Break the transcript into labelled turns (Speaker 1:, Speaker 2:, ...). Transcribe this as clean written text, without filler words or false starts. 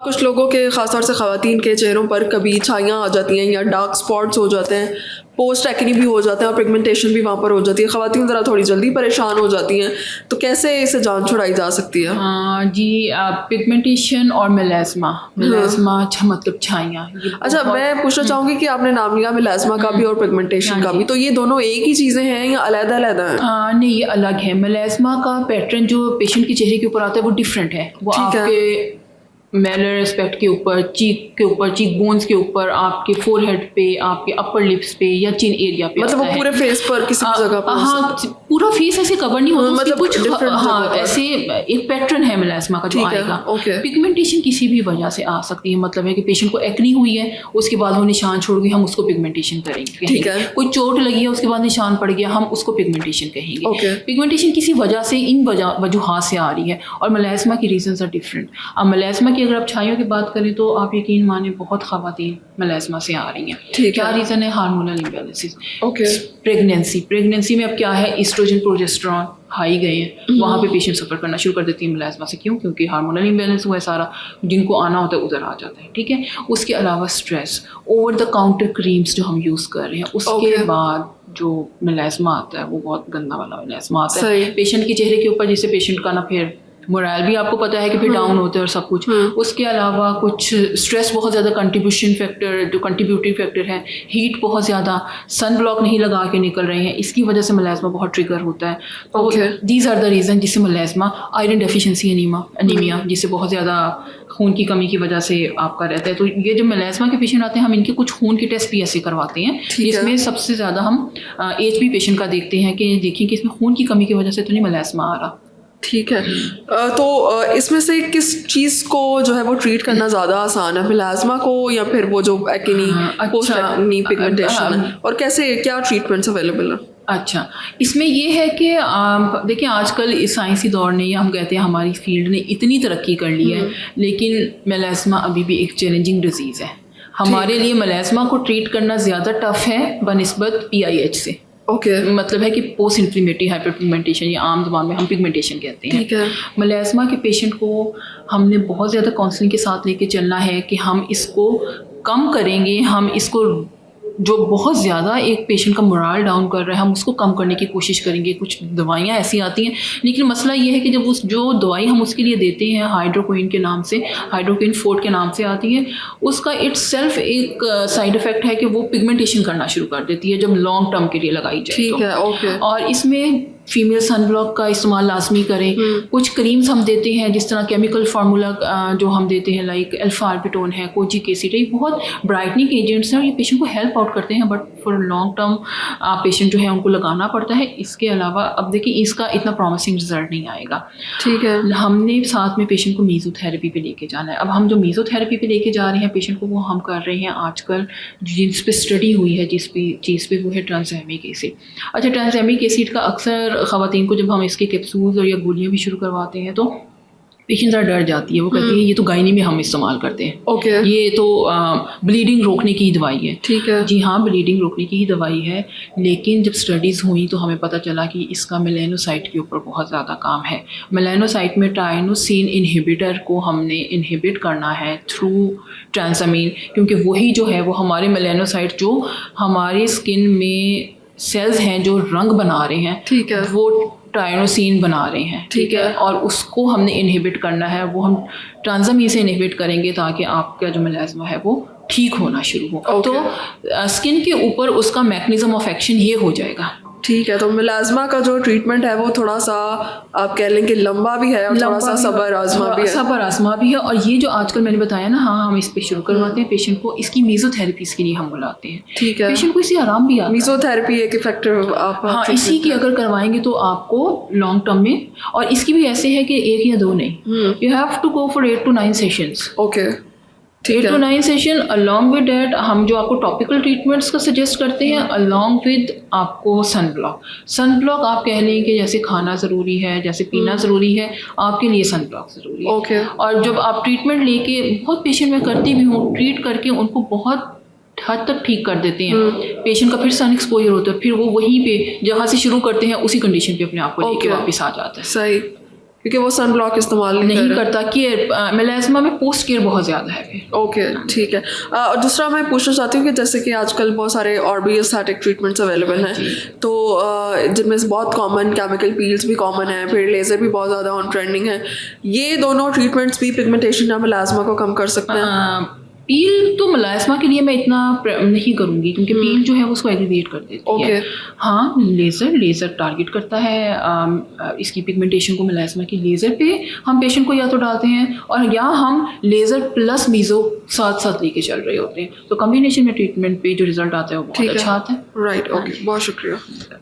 Speaker 1: कुछ लोगों के ख़ासतौर से ख़वातीन के चेहरों पर कभी छाइयाँ आ जाती हैं या डार्क स्पॉट्स हो जाते हैं, पोस्ट एक्ने भी हो जाते हैं और पिगमेंटेशन भी वहाँ पर हो जाती है। ख़वातीन ज़रा थोड़ी जल्दी परेशान हो जाती हैं, तो कैसे इसे जान छुड़ाई जा सकती है?
Speaker 2: जी, पिगमेंटेशन और मेलास्मा मतलब छाइयाँ।
Speaker 1: अच्छा, मैं पूछना चाहूँगी कि आपने नाम लिया मेलास्मा का भी और पिगमेंटेशन का भी, तो ये दोनों एक ही चीज़ें हैं या अलग-अलग हैं?
Speaker 2: नहीं, ये अलग है। मेलास्मा का पैटर्न जो पेशेंट के चेहरे के ऊपर आता है वो डिफरेंट है। वो आपके मेलर एस्पेक्ट के ऊपर, चीक बोन्स के ऊपर, आपके फोरहेड पे, आपके अपर लिप्स पे या चिन एरिया पे
Speaker 1: मतलब वो पूरे फेस पर किसी भी जगह पर?
Speaker 2: हाँ, पूरा फेस ऐसे कवर नहीं होता,
Speaker 1: मतलब
Speaker 2: कुछ ऐसे एक पैटर्न है मेलास्मा का जो आएगा। पिगमेंटेशन किसी भी वजह से आ सकती है, मतलब है कि पेशेंट को एक्ने हुई है, उसके बाद वो निशान छोड़ गई, हम उसको पिगमेंटेशन करेंगे।
Speaker 1: ठीक है।
Speaker 2: कोई चोट लगी है, उसके बाद निशान पड़ गया, हम उसको पिगमेंटेशन कहेंगे। पिगमेंटेशन किसी वजह से, इन वजूहात से आ रही है, और मेलास्मा की रीजंस आर डिफरेंट। अब मेलास्मा की अगर आप छाइयों की बात करें तो आप यकीन माने बहुत ख़वातीन मेलास्मा से आ रही हैं। क्या रीज़न है? Hormonal imbalances. प्रेगनेंसी में अब क्या है, एस्ट्रोजन प्रोजेस्टेरॉन हाई गए हैं, वहाँ पे पेशेंट सफ़र करना शुरू कर देती है मेलास्मा से। क्यों? क्योंकि हार्मोनल इम्बैलेंस हुआ है सारा, जिनको आना होता है उधर आ जाता है। ठीक है। उसके अलावा stress, over the counter creams जो हम यूज़ कर रहे हैं, उसके बाद जो मेलास्मा आता है वो बहुत गंदा वाला मेलास्मा आता है पेशेंट के चेहरे के ऊपर, जिससे पेशेंट का ना फिर मोरल भी आपको पता है कि फिर डाउन होते हैं और सब कुछ। उसके अलावा कुछ स्ट्रेस, बहुत ज़्यादा कंट्रीब्यूटिव फैक्टर है, हीट बहुत ज़्यादा, सन ब्लॉक नहीं लगा के निकल रहे हैं, इसकी वजह से मेलास्मा बहुत ट्रिगर होता है। तो दीज आर द रीज़न जिससे मेलास्मा, आयरन डेफिशिएंसी एनीमिया, जिससे बहुत ज़्यादा खून की कमी की वजह से आपका रहता है। तो ये जो मेलास्मा के पेशेंट आते हैं, हम इनके कुछ खून के टेस्ट भी ऐसे करवाते हैं, जिसमें सबसे ज़्यादा हम HB पेशेंट का देखते हैं कि देखिए कि इसमें खून की कमी की वजह से तो नहीं मेलास्मा आ रहा।
Speaker 1: ठीक है। तो इसमें से किस चीज़ को जो है वो ट्रीट करना ज़्यादा आसान है, मेलास्मा को या फिर वो जो एक्ने, पोस्ट एक्ने पिगमेंटेशन है, और कैसे, क्या ट्रीटमेंट्स अवेलेबल है?
Speaker 2: अच्छा, इसमें ये है कि देखिए आजकल इस साइंसी दौर ने, या हम कहते हैं हमारी फील्ड ने इतनी तरक्की कर ली है, लेकिन मेलास्मा अभी भी एक चैलेंजिंग डिजीज़ है हमारे लिए। मेलास्मा को ट्रीट करना ज़्यादा टफ है बनिस्बत PIH से। मतलब है कि पोस्ट इन्फ्लेमेटरी हाइपरपिगमेंटेशन, या आम ज़बान में हम पिगमेंटेशन कहते हैं।
Speaker 1: ठीक है।
Speaker 2: मेलास्मा के पेशेंट को हमने बहुत ज़्यादा काउंसलिंग के साथ लेके चलना है कि हम इसको कम करेंगे, हम इसको जो बहुत ज़्यादा एक पेशेंट का मोरल डाउन कर रहा है, हम उसको कम करने की कोशिश करेंगे। कुछ दवाइयाँ ऐसी आती हैं, लेकिन मसला ये है कि जब जो दवाई हम उसके लिए देते हैं, हाइड्रोक्विन के नाम से, हाइड्रोक्विन 4 के नाम से आती है, उसका इट्सेल्फ एक साइड इफ़ेक्ट है कि वो पिगमेंटेशन करना शुरू कर देती है जब लॉन्ग टर्म के लिए लगाई जाए।
Speaker 1: ठीक है।
Speaker 2: और इसमें फीमेल सन ब्लॉक का इस्तेमाल लाजमी करें। कुछ क्रीम्स हम देते हैं, जिस तरह केमिकल फार्मूला जो हम देते हैं, लाइक एल्फार्बिटोन है, कोजिक एसिड है, ये बहुत ब्राइटनिंग एजेंट्स हैं और ये पेशेंट को हेल्प आउट करते हैं, but for long term patient जो है उनको लगाना पड़ता है। इसके अलावा अब देखिए इसका इतना प्रॉमिसिंग रिजल्ट नहीं आएगा। ठीक है। हमने साथ में पेशेंट को मीज़ोथेरेपी पे लेके जाना है। अब हम जो मीज़ोथेरेपी पे लेके जा रहे हैं पेशेंट को, वो हम कर रहे हैं आजकल जिस पे स्टडी हुई है, जिस चीज़ पे, वो है ट्रांसएमिक एसिड। अच्छा, ट्रांसएमिक एसिड का अक्सर ख़वातीन को जब हम इसके कैप्सूल्स और या गोलियां भी शुरू करवाते हैं तो पेशेंट ज़रा डर जाती है। वो कहती है ये तो गायनी में हम इस्तेमाल करते हैं, ये तो ब्लीडिंग रोकने की ही दवाई है। ठीक है। जी हाँ, ब्लीडिंग रोकने की ही दवाई है, लेकिन जब स्टडीज़ हुई तो हमें पता चला कि इसका मेलानोसाइट के ऊपर बहुत ज़्यादा काम है। मेलानोसाइट में टायरोसिन इनहिबिटर को हमने इनहिबिट करना है थ्रू ट्रांसएमिन, क्योंकि वही जो है वो हमारे मेलानोसाइट जो हमारे स्किन में सेल्स हैं जो रंग बना रहे हैं, ठीक है, वो टायरोसिन बना रहे हैं। ठीक है। और उसको हमने इनहिबिट करना है, वो हम ट्रांसएमिन से इनहिबिट करेंगे ताकि आपका जो मेलास्मा है वो ठीक होना शुरू हो। तो स्किन के ऊपर उसका मैकेनिज्म ऑफ एक्शन ये हो जाएगा। ठीक है।
Speaker 1: तो मेलास्मा का जो ट्रीटमेंट है वो थोड़ा सा आप कह लें कि लंबा भी है और थोड़ा सा सबर आजमा भी है।
Speaker 2: और ये जो आजकल मैंने बताया ना, हाँ, हम इस पे शुरू करवाते हैं पेशेंट को, इसकी मीज़ोथेरेपी के लिए हम बुलाते हैं। ठीक है। पेशेंट को इससे आराम भी आता है।
Speaker 1: मीज़ोथेरेपी एक इफेक्टिव आप,
Speaker 2: हाँ, इसी की अगर करवाएंगे तो आपको लॉन्ग टर्म में, और इसकी भी ऐसे है कि 1 या 2 नहीं, you have to go for 8 to 9 sessions. 8 to 9 session. Along with that हम जो आपको टॉपिकल ट्रीटमेंट्स का सजेस्ट करते हैं, अलॉन्ग विद आपको सन ब्लॉक आप कह लें कि जैसे खाना ज़रूरी है, जैसे पीना ज़रूरी है, आपके लिए सन ब्लॉक ज़रूरी है। और जब आप ट्रीटमेंट लेके, बहुत पेशेंट मैं करती भी हूँ, ट्रीट करके उनको बहुत हद तक ठीक कर देते हैं, पेशेंट का फिर सन एक्सपोजर होता है, फिर वो वहीं पे जहाँ से शुरू करते हैं उसी कंडीशन पे अपने आप को लेके वापस आ जाता है।
Speaker 1: सही। क्योंकि वो सन ब्लॉक इस्तेमाल नहीं
Speaker 2: नहीं
Speaker 1: कर रहे।
Speaker 2: करता। केयर मेलास्मा में पोस्ट केयर बहुत ज़्यादा है फिर।
Speaker 1: ओके ठीक है। और दूसरा मैं पूछना चाहती हूँ कि जैसे कि आजकल बहुत सारे और भी एस्थेटिक ट्रीटमेंट्स अवेलेबल हैं, तो जिनमें से बहुत कॉमन केमिकल पील्स भी कॉमन है, फिर लेज़र भी बहुत ज़्यादा ऑन ट्रेंडिंग है। ये दोनों ट्रीटमेंट्स भी पिगमेंटेशन या मेलास्मा को कम कर सकते हैं?
Speaker 2: पील तो मेलास्मा के लिए मैं इतना नहीं करूँगी, क्योंकि पील जो है वो उसको एग्रीवेट कर देती है। हाँ, लेज़र टारगेट करता है इसकी पिगमेंटेशन को। मेलास्मा की लेज़र पे हम पेशेंट को या तो डालते हैं, और या हम लेज़र प्लस मीज़ो साथ साथ लेके चल रहे होते हैं, तो कॉम्बिनेशन में ट्रीटमेंट पे जो रिजल्ट आता है वो बहुत अच्छा आता है।
Speaker 1: राइट, ओके, बहुत शुक्रिया।